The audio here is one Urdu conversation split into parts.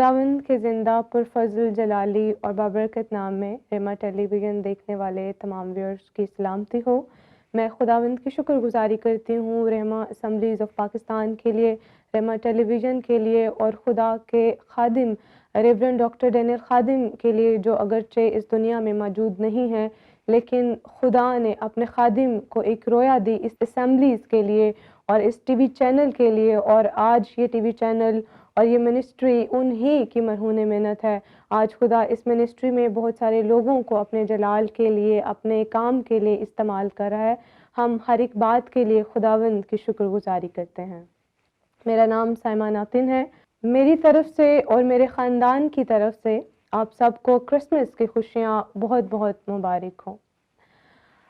خداوند کے زندہ پرفضل جلالی اور بابرکت نام میں ریما ٹیلی ویژن دیکھنے والے تمام ویورز کی سلامتی ہو۔ میں خداوند کی شکر گزاری کرتی ہوں ریما اسمبلیز آف پاکستان کے لیے، ریما ٹیلی ویژن کے لیے اور خدا کے خادم ریورنڈ ڈاکٹر ڈینیل خادم کے لیے، جو اگرچہ اس دنیا میں موجود نہیں ہیں لیکن خدا نے اپنے خادم کو ایک رویا دی اس اسمبلیز کے لیے اور اس ٹی وی چینل کے لیے، اور آج یہ ٹی وی چینل اور یہ منسٹری انہی کی مرہون منت ہے۔ آج خدا اس منسٹری میں بہت سارے لوگوں کو اپنے جلال کے لیے، اپنے کام کے لیے استعمال کر رہا ہے۔ ہم ہر ایک بات کے لیے خداوند کی شکر گزاری کرتے ہیں۔ میرا نام سائمہ ناتن ہے۔ میری طرف سے اور میرے خاندان کی طرف سے آپ سب کو کرسمس کی خوشیاں بہت بہت مبارک ہوں۔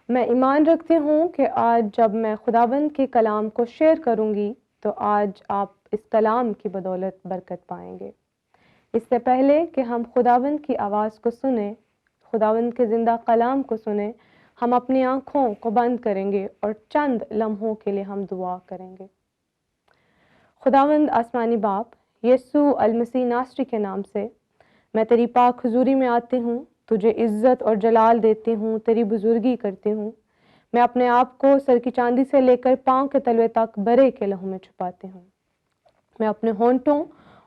میں ایمان رکھتی ہوں کہ آج جب میں خداوند کے کلام کو شیئر کروں گی تو آج آپ اس کلام کی بدولت برکت پائیں گے۔ اس سے پہلے کہ ہم خداوند کی آواز کو سنیں، خداوند کے زندہ کلام کو سنیں، ہم اپنی آنکھوں کو بند کریں گے اور چند لمحوں کے لیے ہم دعا کریں گے۔ خداوند آسمانی باپ، یسوع المسیح ناصری کے نام سے میں تیری پاک حضوری میں آتی ہوں، تجھے عزت اور جلال دیتی ہوں، تیری بزرگی کرتی ہوں۔ میں اپنے آپ کو سر کی چاندی سے لے کر پاؤں کے تلوے تک برے کے لہو میں چھپاتی ہوں۔ میں اپنے ہونٹوں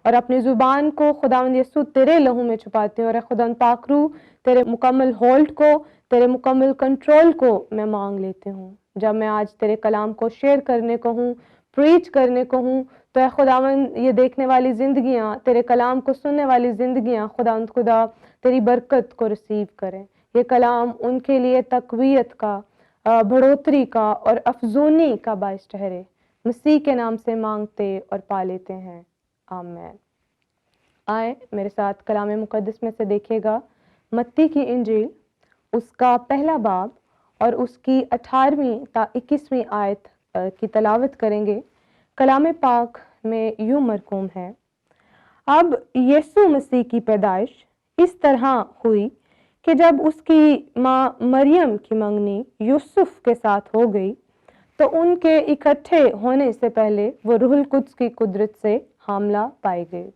اور اپنی زبان کو خداوند یسوع تیرے لہو میں چھپاتی ہوں، اور اے خداوند پاک روح، تیرے مکمل ہولڈ کو، تیرے مکمل کنٹرول کو میں مانگ لیتی ہوں۔ جب میں آج تیرے کلام کو شیئر کرنے کو ہوں، پریچ کرنے کو ہوں، تو اے خداوند یہ دیکھنے والی زندگیاں، تیرے کلام کو سننے والی زندگیاں خداوند خدا تیری برکت کو ریسیو کریں۔ یہ کلام ان کے لیے تقویت کا، بڑھوتری کا اور افزونی کا باعث ٹھہرے۔ مسیح کے نام سے مانگتے اور پا لیتے ہیں، آمین۔ آئے میرے ساتھ کلام مقدس میں سے دیکھیے گا متی کی انجیل، اس کا پہلا باب اور اس کی 18ویں تا 21ویں آیت کی تلاوت کریں گے۔ کلام پاک میں یوں مرقوم ہے: اب یسوع مسیح کی پیدائش اس طرح ہوئی کہ جب اس کی ماں مریم کی منگنی یوسف کے ساتھ ہو گئی تو ان کے اکٹھے ہونے سے پہلے وہ روح القدس کی قدرت سے حاملہ پائی گئی۔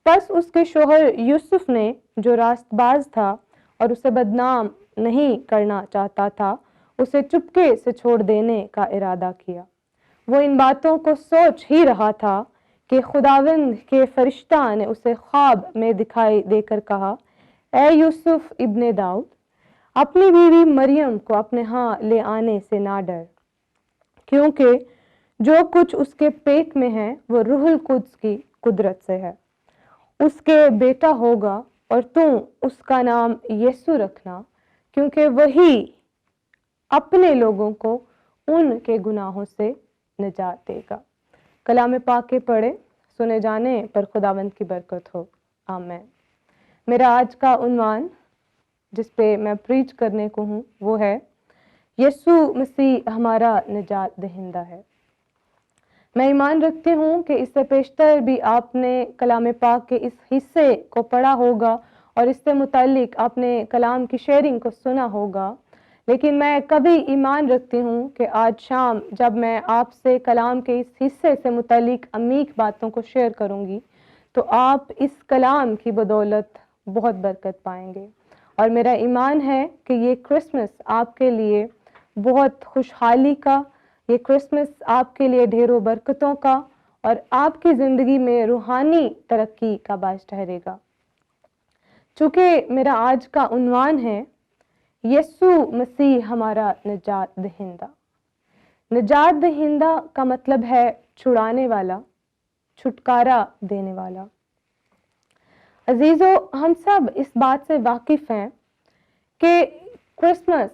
پس اس کے شوہر یوسف نے، جو راست باز تھا اور اسے بدنام نہیں کرنا چاہتا تھا، اسے چپکے سے چھوڑ دینے کا ارادہ کیا۔ وہ ان باتوں کو سوچ ہی رہا تھا کہ خداوند کے فرشتہ نے اسے خواب میں دکھائی دے کر کہا: اے یوسف ابن داؤد، اپنی بیوی مریم کو اپنے ہاں لے آنے سے نہ ڈر، کیونکہ جو کچھ اس کے پیٹ میں ہے وہ روح القدس کی قدرت سے ہے۔ اس کے بیٹا ہوگا اور تم اس کا نام یسوع رکھنا، کیونکہ وہی اپنے لوگوں کو ان کے گناہوں سے نجات دے گا۔ کلام پاک کے پڑھے سنے جانے پر خداوند کی برکت ہو، آمین۔ میرا آج کا عنوان جس پہ میں پریچ کرنے کو ہوں وہ ہے: یسوع مسیح ہمارا نجات دہندہ ہے۔ میں ایمان رکھتی ہوں کہ اس سے پیشتر بھی آپ نے کلام پاک کے اس حصے کو پڑھا ہوگا اور اس سے متعلق آپ نے کلام کی شیئرنگ کو سنا ہوگا، لیکن میں کبھی ایمان رکھتی ہوں کہ آج شام جب میں آپ سے کلام کے اس حصے سے متعلق عمیق باتوں کو شیئر کروں گی تو آپ اس کلام کی بدولت بہت برکت پائیں گے، اور میرا ایمان ہے کہ یہ کرسمس آپ کے لیے بہت خوشحالی کا، یہ کرسمس آپ کے لیے ڈھیروں برکتوں کا اور آپ کی زندگی میں روحانی ترقی کا باعث ٹھہرے گا۔ چونکہ میرا آج کا عنوان ہے یسوع مسیح ہمارا نجات دہندہ۔ نجات دہندہ کا مطلب ہے چھڑانے والا، چھٹکارا دینے والا۔ عزیزو، ہم سب اس بات سے واقف ہیں کہ کرسمس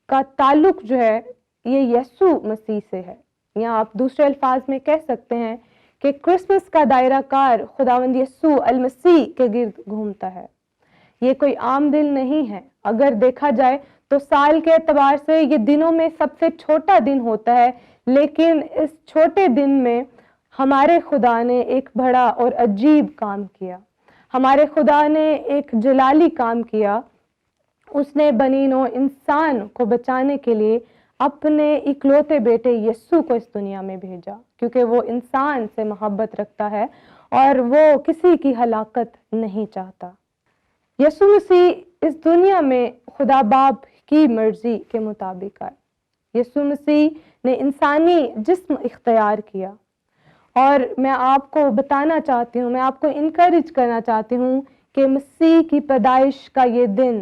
کا تعلق جو ہے یہ یسوع مسیح سے ہے، یا آپ دوسرے الفاظ میں کہہ سکتے ہیں کہ کرسمس کا دائرہ کار خداوند یسوع المسیح کے گرد گھومتا ہے۔ یہ کوئی عام دن نہیں ہے، اگر دیکھا جائے تو سال کے اعتبار سے یہ دنوں میں سب سے چھوٹا دن ہوتا ہے، لیکن اس چھوٹے دن میں ہمارے خدا نے ایک بڑا اور عجیب کام کیا۔ ہمارے خدا نے ایک جلالی کام کیا۔ اس نے بنی نوع انسان کو بچانے کے لیے اپنے اکلوتے بیٹے یسوع کو اس دنیا میں بھیجا، کیونکہ وہ انسان سے محبت رکھتا ہے اور وہ کسی کی ہلاکت نہیں چاہتا۔ یسوع مسیح اس دنیا میں خدا باپ کی مرضی کے مطابق آئے۔ یسوع مسیح نے انسانی جسم اختیار کیا، اور میں آپ کو بتانا چاہتی ہوں، میں آپ کو انکریج کرنا چاہتی ہوں کہ مسیح کی پیدائش کا یہ دن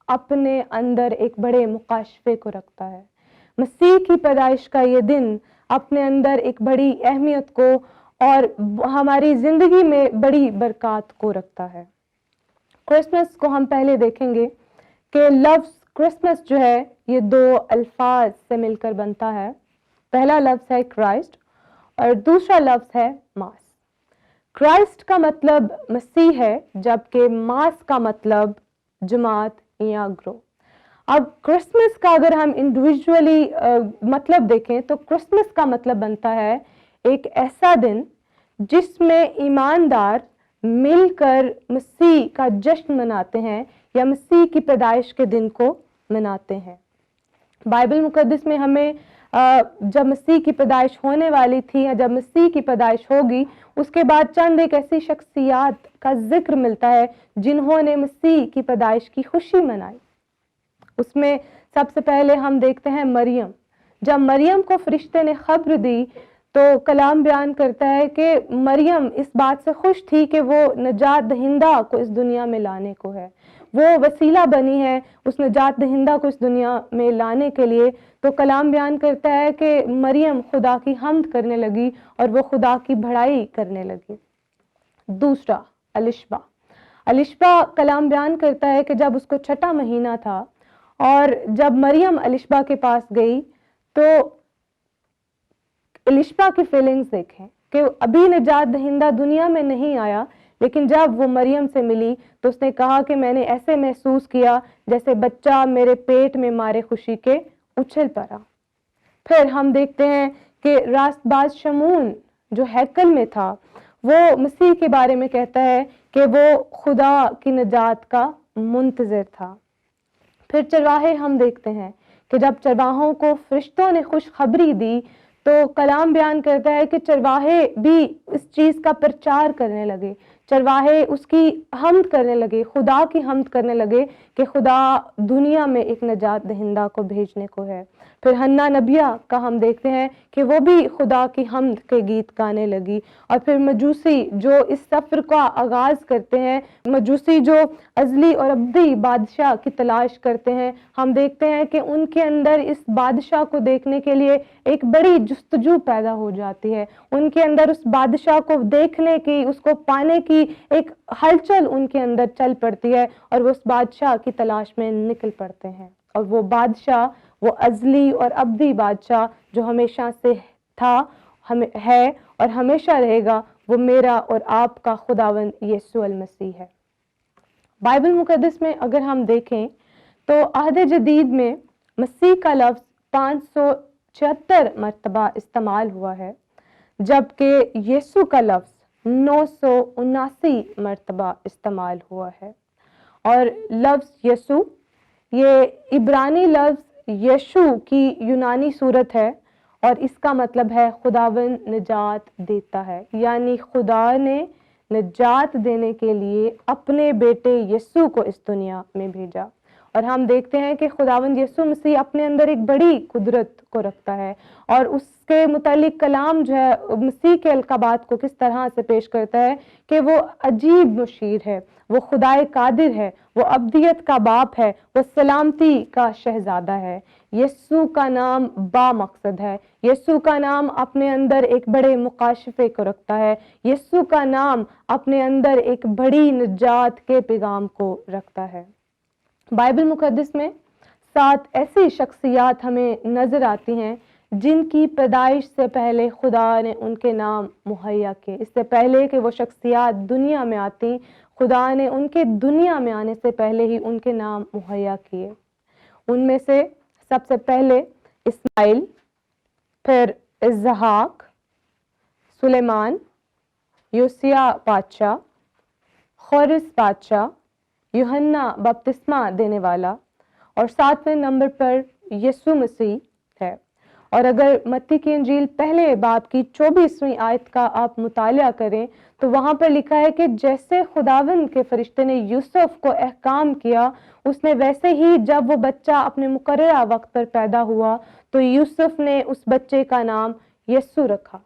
اپنے اندر ایک بڑے مکاشفے کو رکھتا ہے۔ مسیح کی پیدائش کا یہ دن اپنے اندر ایک بڑی اہمیت کو اور ہماری زندگی میں بڑی برکات کو رکھتا ہے۔ کرسمس کو ہم پہلے دیکھیں گے کہ لفظ کرسمس جو ہے یہ دو الفاظ سے مل کر بنتا ہے۔ پہلا لفظ ہے کرائسٹ اور دوسرا لفظ ہے ماس۔ کرائسٹ کا مطلب مسیح ہے، جبکہ ماس کا مطلب جماعت یا گروہ۔ اب کرسمس کا اگر ہم انڈیویجولی مطلب دیکھیں تو کرسمس کا مطلب بنتا ہے ایک ایسا دن جس میں ایماندار مل کر مسیح کا جشن مناتے ہیں یا مسیح کی پیدائش کے دن کو مناتے ہیں۔ بائبل مقدس میں ہمیں جب مسیح کی پیدائش ہونے والی تھی یا جب مسیح کی پیدائش ہوگی، اس کے بعد چند ایک ایسی شخصیات کا ذکر ملتا ہے جنہوں نے مسیح کی پیدائش کی خوشی منائی۔ اس میں سب سے پہلے ہم دیکھتے ہیں مریم۔ جب مریم کو فرشتے نے خبر دی تو کلام بیان کرتا ہے کہ مریم اس بات سے خوش تھی کہ وہ نجات دہندہ کو اس دنیا میں لانے کو ہے، وہ وسیلہ بنی ہے اس نجات دہندہ کو اس دنیا میں لانے کے لیے۔ تو کلام بیان کرتا ہے کہ مریم خدا کی حمد کرنے لگی اور وہ خدا کی بڑائی کرنے لگی۔ دوسرا الشبہ۔ الشبہ کلام بیان کرتا ہے کہ جب اس کو چھٹا مہینہ تھا اور جب مریم الشبہ کے پاس گئی تو الشبہ کی فیلنگز دیکھیں کہ ابھی نجات دہندہ دنیا میں نہیں آیا، لیکن جب وہ مریم سے ملی تو اس نے کہا کہ میں نے ایسے محسوس کیا جیسے بچہ میرے پیٹ میں مارے خوشی کے اچھل پڑا۔ پھر ہم دیکھتے ہیں کہ راست باز شمعون جو ہیکل میں تھا وہ مسیح کے بارے میں کہتا ہے کہ وہ خدا کی نجات کا منتظر تھا۔ پھر چرواہے ہم دیکھتے ہیں کہ جب چرواہوں کو فرشتوں نے خوشخبری دی تو کلام بیان کرتا ہے کہ چرواہے بھی اس چیز کا پرچار کرنے لگے، چرواہے اس کی حمد کرنے لگے، خدا کی حمد کرنے لگے کہ خدا دنیا میں ایک نجات دہندہ کو بھیجنے کو ہے۔ پھر حنا نبیہ کا ہم دیکھتے ہیں کہ وہ بھی خدا کی حمد کے گیت گانے لگی۔ اور پھر مجوسی جو اس سفر کا آغاز کرتے ہیں، مجوسی جو ازلی اور ابدی بادشاہ کی تلاش کرتے ہیں، ہم دیکھتے ہیں کہ ان کے اندر اس بادشاہ کو دیکھنے کے لیے ایک بڑی جستجو پیدا ہو جاتی ہے، ان کے اندر اس بادشاہ کو دیکھنے کی، اس کو پانے کی ایک ہلچل ان کے اندر چل پڑتی ہے اور وہ اس بادشاہ کی تلاش میں نکل پڑتے ہیں۔ اور وہ بادشاہ، وہ ازلی اور ابدی بادشاہ جو ہمیشہ سے تھا، ہے اور ہمیشہ رہے گا، وہ میرا اور آپ کا خداوند یسوع المسیح ہے۔ بائبل مقدس میں اگر ہم دیکھیں تو عہد جدید میں مسیح کا لفظ 576 مرتبہ استعمال ہوا ہے، جبکہ یسوع کا لفظ 979 مرتبہ استعمال ہوا ہے۔ اور لفظ یسوع یہ عبرانی لفظ یشو کی یونانی صورت ہے اور اس کا مطلب ہے خداوند نجات دیتا ہے، یعنی خدا نے نجات دینے کے لیے اپنے بیٹے یسوع کو اس دنیا میں بھیجا۔ اور ہم دیکھتے ہیں کہ خداوند یسوع مسیح اپنے اندر ایک بڑی قدرت کو رکھتا ہے اور اس کے متعلق کلام جو ہے مسیح کے القابات کو کس طرح سے پیش کرتا ہے کہ وہ عجیب مشیر ہے، وہ خدائے قادر ہے، وہ ابدیت کا باپ ہے، وہ سلامتی کا شہزادہ ہے۔ یسوع کا نام با مقصد ہے، یسوع کا نام اپنے اندر ایک بڑے مکاشفے کو رکھتا ہے، یسوع کا نام اپنے اندر ایک بڑی نجات کے پیغام کو رکھتا ہے۔ بائبل مقدس میں 7 ایسی شخصیات ہمیں نظر آتی ہیں جن کی پیدائش سے پہلے خدا نے ان کے نام مہیا کیے۔ اس سے پہلے کہ وہ شخصیات دنیا میں آتی، خدا نے ان کے دنیا میں آنے سے پہلے ہی ان کے نام مہیا کیے۔ ان میں سے سب سے پہلے اسماعیل، پھر اسحاق، سلیمان، یوسیہ بادشاہ، خورس بادشاہ، یوحنا بپتسمہ دینے والا اور 7ویں نمبر پر یسوع مسیح ہے۔ اور اگر متی کی انجیل پہلے باب کی 24ویں آیت کا آپ مطالعہ کریں تو وہاں پر لکھا ہے کہ جیسے خداوند کے فرشتے نے یوسف کو احکام کیا، اس نے ویسے ہی جب وہ بچہ اپنے مقررہ وقت پر پیدا ہوا تو یوسف نے اس بچے کا نام یسوع رکھا۔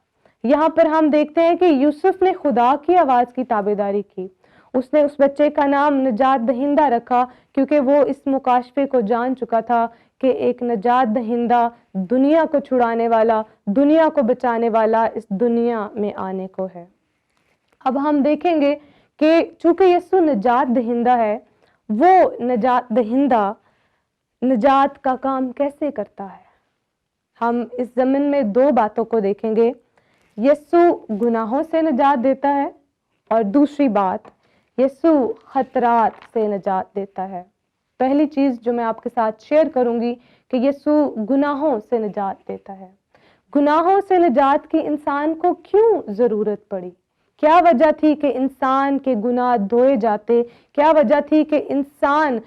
یہاں پر ہم دیکھتے ہیں کہ یوسف نے خدا کی آواز کی تابعداری کی، اس نے اس بچے کا نام نجات دہندہ رکھا کیونکہ وہ اس مکاشفے کو جان چکا تھا کہ ایک نجات دہندہ دنیا کو چھڑانے والا، دنیا کو بچانے والا اس دنیا میں آنے کو ہے۔ اب ہم دیکھیں گے کہ چونکہ یسوع نجات دہندہ ہے، وہ نجات دہندہ نجات کا کام کیسے کرتا ہے؟ ہم اس ضمن میں دو باتوں کو دیکھیں گے۔ یسوع گناہوں سے نجات دیتا ہے اور دوسری بات یسوع خطرات سے نجات دیتا ہے۔ پہلی چیز جو میں آپ کے ساتھ شیئر کروں گی کہ یسوع گناہوں سے نجات دیتا ہے۔ گناہوں سے نجات کی انسان کو کیوں ضرورت پڑی؟ کیا وجہ تھی کہ انسان کے گناہ دھوئے جاتے؟ کیا وجہ تھی کہ انسان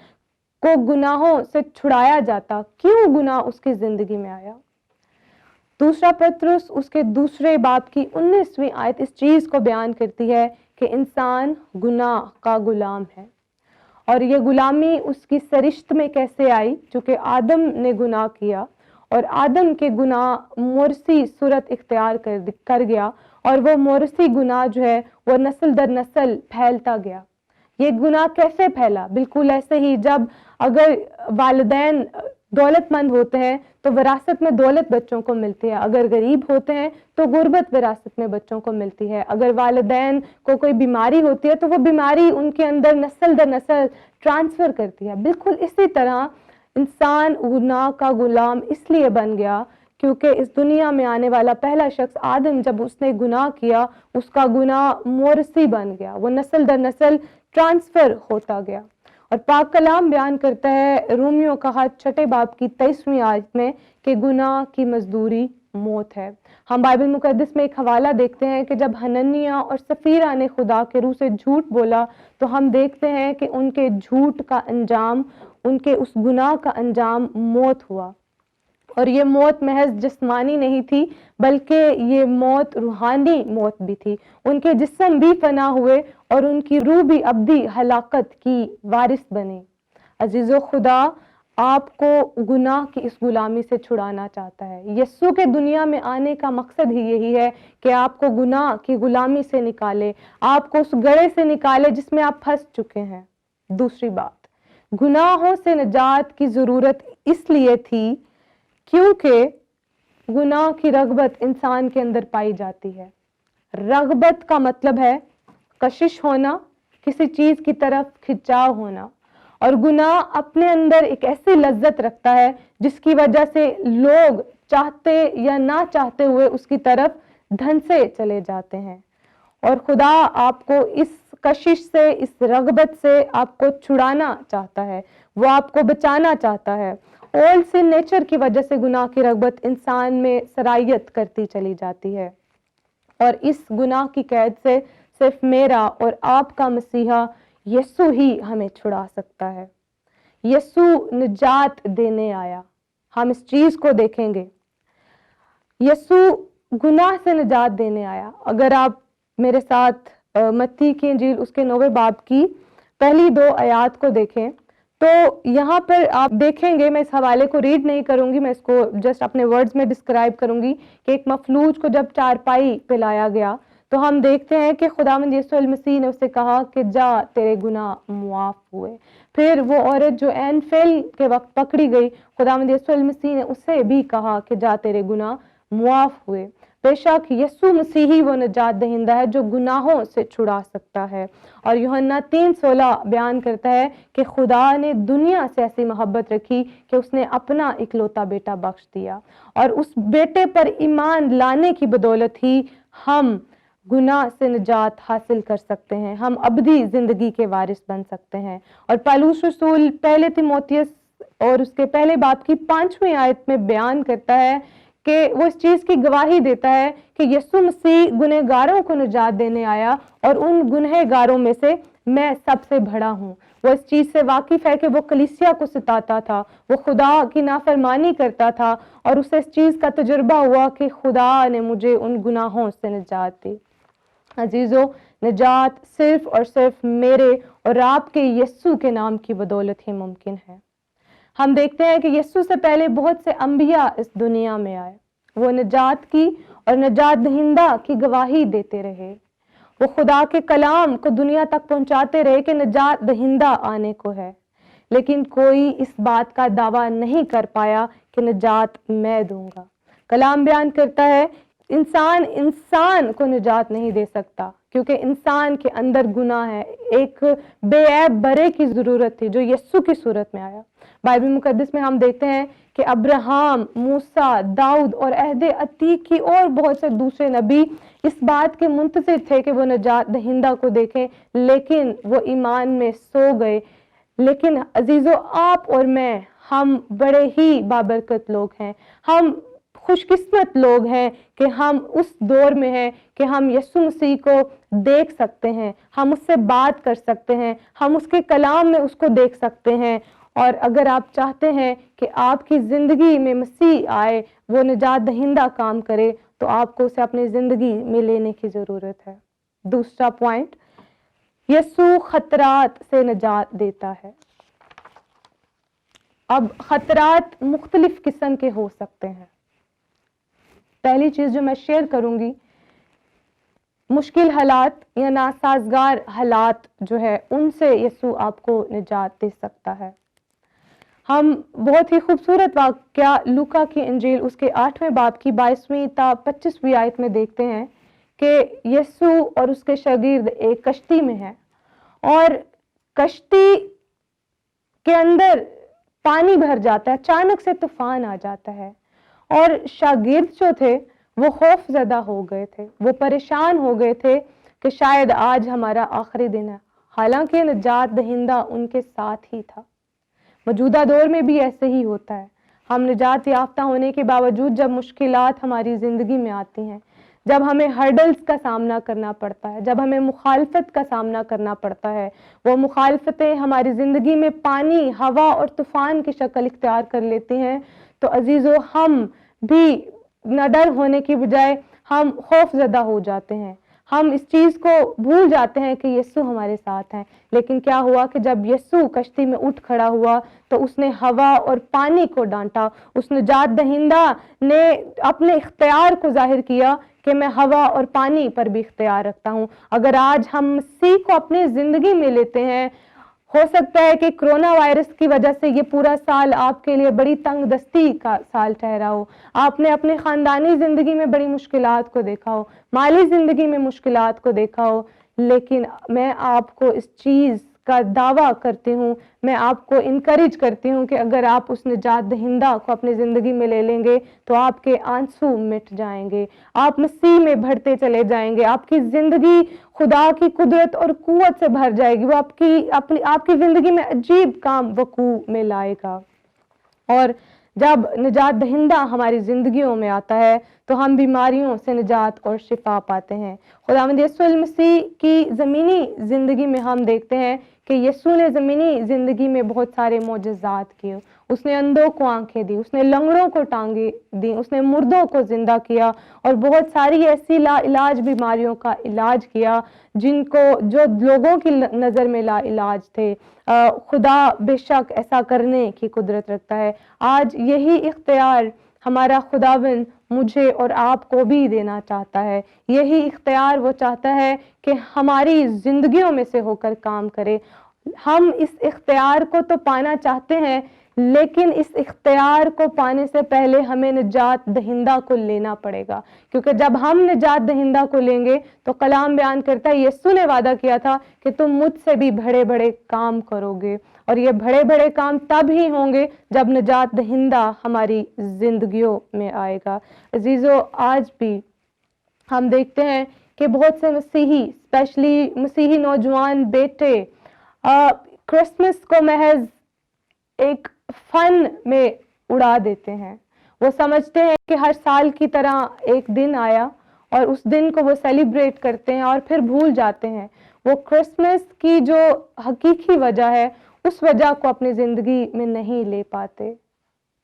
کو گناہوں سے چھڑایا جاتا؟ کیوں گناہ اس کی زندگی میں آیا؟ دوسرا پطرس اس کے دوسرے باب کی 19ویں آیت اس چیز کو بیان کرتی ہے کہ انسان گناہ کا غلام ہے، اور یہ غلامی اس کی سرشت میں کیسے آئی؟ چونکہ آدم نے گناہ کیا اور آدم کے گناہ مورثی صورت اختیار کر گیا، اور وہ مورثی گناہ جو ہے وہ نسل در نسل پھیلتا گیا۔ یہ گناہ کیسے پھیلا؟ بالکل ایسے ہی جب اگر والدین دولت مند ہوتے ہیں تو وراثت میں دولت بچوں کو ملتی ہے، اگر غریب ہوتے ہیں تو غربت وراثت میں بچوں کو ملتی ہے، اگر والدین کو کوئی بیماری ہوتی ہے تو وہ بیماری ان کے اندر نسل در نسل ٹرانسفر کرتی ہے۔ بالکل اسی طرح انسان گناہ کا غلام اس لیے بن گیا کیونکہ اس دنیا میں آنے والا پہلا شخص آدم جب اس نے گناہ کیا، اس کا گناہ مورثی بن گیا، وہ نسل در نسل ٹرانسفر ہوتا گیا۔ اور پاک کلام بیان کرتا ہے رومیوں کا خط 6 باب کی 23ویں آیت میں کہ گناہ کی مزدوری موت ہے۔ ہم بائبل مقدس میں ایک حوالہ دیکھتے ہیں کہ جب حننیہ اور سفیرہ نے خدا کے روح سے جھوٹ بولا تو ہم دیکھتے ہیں کہ ان کے جھوٹ کا انجام، ان کے اس گناہ کا انجام موت ہوا، اور یہ موت محض جسمانی نہیں تھی بلکہ یہ موت روحانی موت بھی تھی۔ ان کے جسم بھی فنا ہوئے اور ان کی روح بھی ابدی ہلاکت کی وارث بنے۔ عزیزو، خدا آپ کو گناہ کی اس غلامی سے چھڑانا چاہتا ہے۔ یسوع کے دنیا میں آنے کا مقصد ہی یہی ہے کہ آپ کو گناہ کی غلامی سے نکالے، آپ کو اس گڑھے سے نکالے جس میں آپ پھنس چکے ہیں۔ دوسری بات، گناہوں سے نجات کی ضرورت اس لیے تھی کیونکہ گناہ کی رغبت انسان کے اندر پائی جاتی ہے۔ رغبت کا مطلب ہے کشش ہونا، کسی چیز کی طرف کھنچاؤ ہونا، اور گناہ اپنے اندر ایک ایسی لذت رکھتا ہے جس کی وجہ سے لوگ چاہتے یا نہ چاہتے ہوئے اس کی طرف دھنسے چلے جاتے ہیں۔ اور خدا آپ کو اس کشش سے، اس رغبت سے آپ کو چھڑانا چاہتا ہے، وہ آپ کو بچانا چاہتا ہے۔ اولڈ سن نیچر کی وجہ سے گناہ کی رغبت انسان میں سرایت کرتی چلی جاتی ہے، اور اس گناہ کی قید سے صرف میرا اور آپ کا مسیحا یسوع ہی ہمیں چھڑا سکتا ہے۔ یسوع نجات دینے آیا، ہم اس چیز کو دیکھیں گے۔ یسوع گناہ سے نجات دینے آیا۔ اگر آپ میرے ساتھ متی کی انجیل اس کے 9 باب کی پہلی 2 آیات کو دیکھیں تو یہاں پر آپ دیکھیں گے، میں اس حوالے کو ریڈ نہیں کروں گی، میں اس کو جسٹ اپنے ورڈز میں ڈسکرائب کروں گی کہ ایک مفلوج کو جب چارپائی پہ لایا گیا تو ہم دیکھتے ہیں کہ خداوند یسوع المسیح نے اسے کہا کہ جا، تیرے گناہ معاف ہوئے۔ پھر وہ عورت جو عین فعل کے وقت پکڑی گئی، خداوند یسوع المسیح نے اسے بھی کہا کہ جا، تیرے گناہ معاف ہوئے۔ بے شک یسوع مسیح ہی وہ نجات دہندہ ہے جو گناہوں سے چھڑا سکتا ہے۔ اور یوحنا 3:16 بیان کرتا ہے کہ خدا نے دنیا سے ایسی محبت رکھی کہ اس نے اپنا اکلوتا بیٹا بخش دیا، اور اس بیٹے پر ایمان لانے کی بدولت ہی ہم گناہ سے نجات حاصل کر سکتے ہیں، ہم ابدی زندگی کے وارث بن سکتے ہیں۔ اور پالوس رسول پہلے تیموتھیوس اور اس کے پہلے باب کی 5ویں آیت میں بیان کرتا ہے کہ وہ اس چیز کی گواہی دیتا ہے کہ یسوع مسیح گنہگاروں کو نجات دینے آیا، اور ان گنہگاروں میں سے میں سب سے بڑا ہوں۔ وہ اس چیز سے واقف ہے کہ وہ کلیسیا کو ستاتا تھا، وہ خدا کی نافرمانی کرتا تھا، اور اسے اس چیز کا تجربہ ہوا کہ خدا نے مجھے ان گناہوں سے نجات دی۔ عزیزو، نجات صرف اور صرف میرے اور آپ کے یسوع کے نام کی بدولت ہی ممکن ہے۔ ہم دیکھتے ہیں کہ یسوع سے پہلے بہت سے انبیاء اس دنیا میں آئے، وہ نجات کی اور نجات دہندہ کی گواہی دیتے رہے، وہ خدا کے کلام کو دنیا تک پہنچاتے رہے کہ نجات دہندہ آنے کو ہے، لیکن کوئی اس بات کا دعویٰ نہیں کر پایا کہ نجات میں دوں گا۔ کلام بیان کرتا ہے انسان کو نجات نہیں دے سکتا، کیونکہ انسان کے اندر گناہ ہے۔ ایک بے عیب برے کی ضرورت تھی جو یسوع کی صورت میں آیا۔ بائبل مقدس میں ہم دیکھتے ہیں کہ ابراہم، موسیٰ، داؤد اور عہد عتیق کی اور بہت سے دوسرے نبی اس بات کے منتظر تھے کہ وہ نجات دہندہ کو دیکھیں، لیکن وہ ایمان میں سو گئے۔ لیکن عزیزو، آپ اور میں، ہم بڑے ہی بابرکت لوگ ہیں، ہم خوش قسمت لوگ ہیں کہ ہم اس دور میں ہیں کہ ہم یسوع مسیح کو دیکھ سکتے ہیں، ہم اس سے بات کر سکتے ہیں، ہم اس کے کلام میں اس کو دیکھ سکتے ہیں۔ اور اگر آپ چاہتے ہیں کہ آپ کی زندگی میں مسیح آئے، وہ نجات دہندہ کام کرے، تو آپ کو اسے اپنی زندگی میں لینے کی ضرورت ہے۔ دوسرا پوائنٹ، یسوع خطرات سے نجات دیتا ہے۔ اب خطرات مختلف قسم کے ہو سکتے ہیں۔ پہلی چیز جو میں شیئر کروں گی، مشکل حالات یا ناسازگار حالات جو ہے ان سے یسوع آپ کو نجات دے سکتا ہے۔ ہم بہت ہی خوبصورت واقعہ لوکا کی انجیل اس کے 8ویں باب کی 22ویں تا 25ویں آیت میں دیکھتے ہیں کہ یسوع اور اس کے شاگرد ایک کشتی میں ہیں، اور کشتی کے اندر پانی بھر جاتا ہے، اچانک سے طوفان آ جاتا ہے، اور شاگرد جو تھے وہ خوف زدہ ہو گئے تھے، وہ پریشان ہو گئے تھے کہ شاید آج ہمارا آخری دن ہے، حالانکہ نجات دہندہ ان کے ساتھ ہی تھا۔ موجودہ دور میں بھی ایسے ہی ہوتا ہے، ہم نجات یافتہ ہونے کے باوجود جب مشکلات ہماری زندگی میں آتی ہیں، جب ہمیں ہرڈلز کا سامنا کرنا پڑتا ہے، جب ہمیں مخالفت کا سامنا کرنا پڑتا ہے، وہ مخالفتیں ہماری زندگی میں پانی، ہوا اور طوفان کی شکل اختیار کر لیتی ہیں، تو عزیزو، ہم بھی نڈر ہونے کی بجائے ہم خوف زدہ ہو جاتے ہیں، ہم اس چیز کو بھول جاتے ہیں کہ یسوع ہمارے ساتھ ہیں۔ لیکن کیا ہوا کہ جب یسوع کشتی میں اٹھ کھڑا ہوا تو اس نے ہوا اور پانی کو ڈانٹا، اس نجات دہندہ نے اپنے اختیار کو ظاہر کیا کہ میں ہوا اور پانی پر بھی اختیار رکھتا ہوں۔ اگر آج ہم مسیح کو اپنی زندگی میں لیتے ہیں، ہو سکتا ہے کہ کرونا وائرس کی وجہ سے یہ پورا سال آپ کے لیے بڑی تنگ دستی کا سال ٹھہرا ہو، آپ نے اپنے خاندانی زندگی میں بڑی مشکلات کو دیکھا ہو، مالی زندگی میں مشکلات کو دیکھا ہو، لیکن میں آپ کو اس چیز کا دعویٰ کرتی ہوں، میں آپ کو انکریج کرتی ہوں کہ اگر آپ اس نجات دہندہ کو اپنی زندگی میں لے لیں گے تو آپ کے آنسو مٹ جائیں گے، آپ مسیح میں بڑھتے چلے جائیں گے، آپ کی زندگی خدا کی قدرت اور قوت سے بھر جائے گی، وہ آپ کی زندگی میں عجیب کام وقوع میں لائے گا۔ اور جب نجات دہندہ ہماری زندگیوں میں آتا ہے تو ہم بیماریوں سے نجات اور شفا پاتے ہیں۔ خداوند یسوع المسیح کی زمینی زندگی میں ہم دیکھتے ہیں کہ یسوع نے زمینی زندگی میں بہت سارے معجزات کیے، اس نے اندھوں کو آنکھیں دی، اس نے لنگڑوں کو ٹانگیں دی، اس نے مردوں کو زندہ کیا، اور بہت ساری ایسی لا علاج بیماریوں کا علاج کیا جو لوگوں کی نظر میں لا علاج تھے۔ خدا بے شک ایسا کرنے کی قدرت رکھتا ہے۔ آج یہی اختیار ہمارا خداوند مجھے اور آپ کو بھی دینا چاہتا ہے، یہی اختیار وہ چاہتا ہے کہ ہماری زندگیوں میں سے ہو کر کام کرے۔ ہم اس اختیار کو تو پانا چاہتے ہیں، لیکن اس اختیار کو پانے سے پہلے ہمیں نجات دہندہ کو لینا پڑے گا، کیونکہ جب ہم نجات دہندہ کو لیں گے تو کلام بیان کرتا ہے، یسوع نے وعدہ کیا تھا کہ تم مجھ سے بھی بڑے بڑے کام کرو گے، اور یہ بڑے بڑے کام تب ہی ہوں گے جب نجات دہندہ ہماری زندگیوں میں آئے گا۔ عزیزو، آج بھی ہم دیکھتے ہیں کہ بہت سے مسیحی، اسپیشلی مسیحی نوجوان بیٹے کرسمس کو محض ایک فن میں اڑا دیتے ہیں۔ وہ سمجھتے ہیں کہ ہر سال کی طرح ایک دن آیا اور اس دن کو وہ سیلیبریٹ کرتے ہیں اور پھر بھول جاتے ہیں۔ وہ کرسمس کی جو حقیقی وجہ ہے اس وجہ کو اپنی زندگی میں نہیں لے پاتے،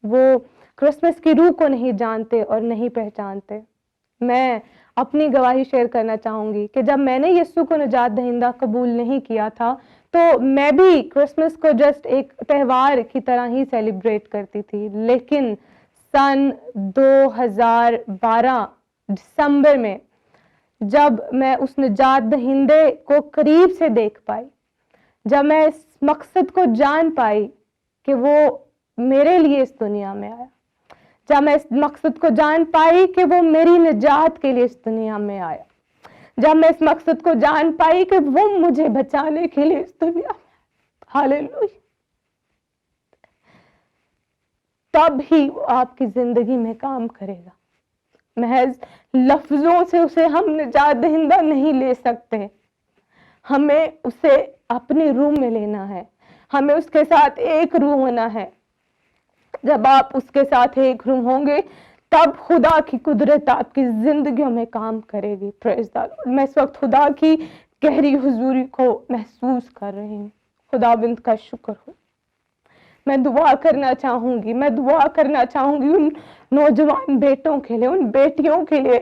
وہ کرسمس کی روح کو نہیں جانتے اور نہیں پہچانتے۔ میں اپنی گواہی شیئر کرنا چاہوں گی کہ جب میں نے یسوع کو نجات دہندہ قبول نہیں کیا تھا تو میں بھی کرسمس کو جسٹ ایک تہوار کی طرح ہی سیلیبریٹ کرتی تھی، لیکن سن 2012 دسمبر میں جب میں اس نجات دہندے کو قریب سے دیکھ پائی، جب میں اس مقصد کو جان پائی کہ وہ میرے لیے اس دنیا میں آیا، جب میں اس مقصد کو جان پائی کہ وہ میری نجات کے لیے اس دنیا میں آیا، جب میں اس مقصد کو جان پائی کہ وہ مجھے بچانے کے لیے اس دنیا میں، ہاللیلویہ، تب ہی وہ آپ کی زندگی میں کام کرے گا۔ محض لفظوں سے اسے ہم نجات دہندہ نہیں لے سکتے، ہمیں اسے اپنی روح میں لینا ہے، ہمیں اس کے ساتھ ایک روح ہونا ہے۔ جب آپ اس کے ساتھ ایک روح ہوں گے تب خدا کی قدرت آپ کی زندگیوں میں کام کرے گی۔ پریز دی لارڈ۔ میں اس وقت خدا کی گہری حضوری کو محسوس کر رہی ہوں، خداوند کا شکر ہو۔ میں دعا کرنا چاہوں گی، میں دعا کرنا چاہوں گی ان نوجوان بیٹوں کے لیے، ان بیٹیوں کے لیے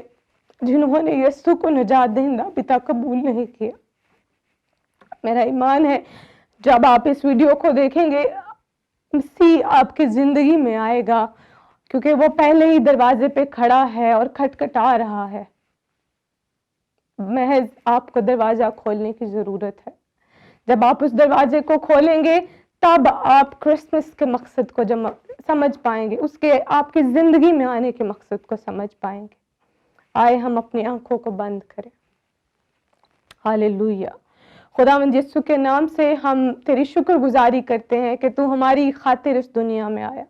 جنہوں نے یسوع کو نجات دہندہ ابھی تک قبول نہیں کیا۔ میرا ایمان ہے جب آپ اس ویڈیو کو دیکھیں گے مسیح آپ کی زندگی میں آئے گا، کیونکہ وہ پہلے ہی دروازے پہ کھڑا ہے اور کھٹکھٹا رہا ہے۔ محض آپ کو دروازہ کھولنے کی ضرورت ہے۔ جب آپ اس دروازے کو کھولیں گے تب آپ کرسمس کے مقصد کو سمجھ پائیں گے، اس کے آپ کی زندگی میں آنے کے مقصد کو سمجھ پائیں گے۔ آئے ہم اپنی آنکھوں کو بند کریں۔ ہاللیلویہ۔ خداوند یسوع کے نام سے ہم تیری شکر گزاری کرتے ہیں کہ تو ہماری خاطر اس دنیا میں آیا،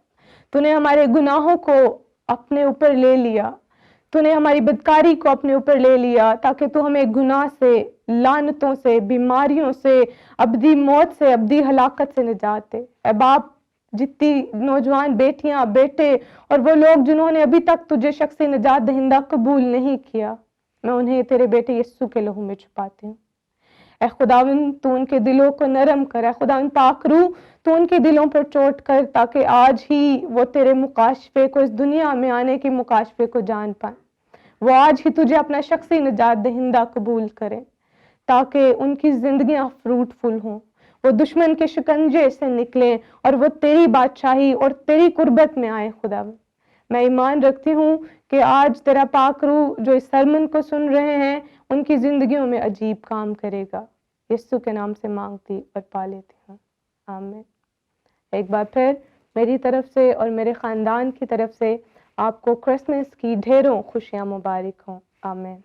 تو نے ہمارے گناہوں کو اپنے اوپر لے لیا، تو نے ہماری بدکاری کو اپنے اوپر لے لیا تاکہ تو ہمیں گناہ سے، لعنتوں سے، بیماریوں سے، ابدی موت سے، ابدی ہلاکت سے نجات دے۔ اے باپ، جتنی نوجوان بیٹیاں، بیٹے اور وہ لوگ جنہوں نے ابھی تک تجھے شخصی نجات دہندہ قبول نہیں کیا، میں انہیں تیرے بیٹے یسوع کے لہو میں چھپاتی ہوں۔ اے خداوند تو ان کے دلوں کو نرم کر، اے خداوند پاک روح تو ان کے دلوں پر چوٹ کر تاکہ آج ہی وہ تیرے مکاشفے کو، اس دنیا میں آنے کے مکاشفے کو جان پائیں، وہ آج ہی تجھے اپنا شخصی نجات دہندہ قبول کریں تاکہ ان کی زندگیاں فروٹفل ہوں، وہ دشمن کے شکنجے سے نکلیں اور وہ تیری بادشاہی اور تیری قربت میں آئیں۔ خداوند میں ایمان رکھتی ہوں کہ آج تیرا پاک روح جو اس سرمن کو سن رہے ہیں ان کی زندگیوں میں عجیب کام کرے گا۔ یسوع کے نام سے مانگتی اور پا لیتی ہوں، آمین۔ ایک بار پھر میری طرف سے اور میرے خاندان کی طرف سے آپ کو کرسمس کی ڈھیروں خوشیاں مبارک ہوں، آمین۔